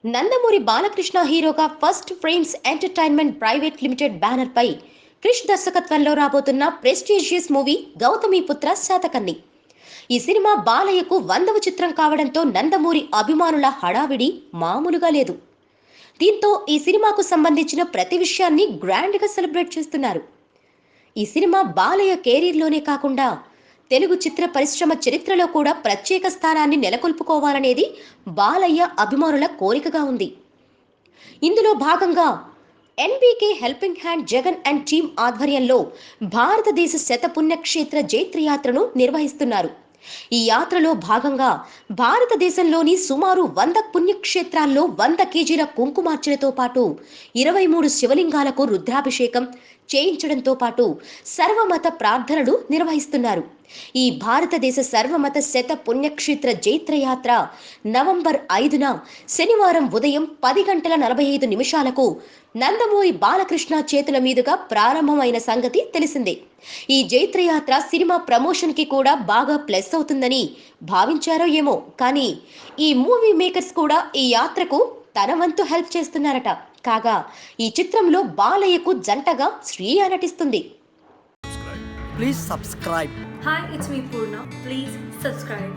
నందమూరి బాలకృష్ణ హీరోగా first frames entertainment private limited banner పై క్రిష్ దర్శకత్వంలో రాబోతున్న ప్రెస్టీజియస్ మూవీ గౌతమిపుత్ర శాతకర్ణి. ఈ సినిమా బాలయ్యకు 100వ చిత్రం కావడంతో నందమూరి అభిమానుల హడావిడి మామూలుగా లేదు. దీంతో ఈ సినిమాకు సంబంధించిన ప్రతి విషయాన్ని గ్రాండ్ గా సెలబ్రేట్ చేస్తున్నారు. ఈ సినిమా బాలయ్య కెరీర్లోనే కాకుండా తెలుగు చిత్ర పరిశ్రమ చరిత్రలో కూడా ప్రత్యేక స్థానాన్ని నెలకొల్పుకోవాలనేది బాలయ్య అభిమానుల కోరికగా ఉంది. ఇందులో భాగంగా NBK helping hand Jagan and team ఆధ్వర్యంలో భారతదేశ శతపుణ్యక్షేత్ర జైత్రయాత్రను నిర్వహిస్తున్నారు. ఈ యాత్రలో భాగంగా భారతదేశంలోని సుమారు 100 పుణ్యక్షేత్రాల్లో 100 కేజీల కుంకుమార్చనతో పాటు 23 శివలింగాలకు రుద్రాభిషేకం చేయించడంతో పాటు సర్వమత ప్రార్థనలు నిర్వహిస్తున్నారు. ఈ భారతదేశ సర్వమత శత పుణ్యక్షేత్ర జైత్రయాత్ర నవంబర్ 5న శనివారం ఉదయం 10:45 నందమూరి బాలకృష్ణ చేతుల మీదుగా ప్రారంభమైన సంగతి తెలిసిందే. ఈ జైత్రయాత్ర సినిమా ప్రమోషన్ కి కూడా బాగా ప్లస్ అవుతుందని భావించారో ఏమో, కానీ ఈ మూవీ మేకర్స్ కూడా ఈ యాత్రకు తన వంతు హెల్ప్ చేస్తున్నారట. కాగా ఈ చిత్రంలో బాలయ్యకు జంటగా శ్రీయ నటిస్తుంది. Please subscribe. Hi, it's me Purna. Please subscribe.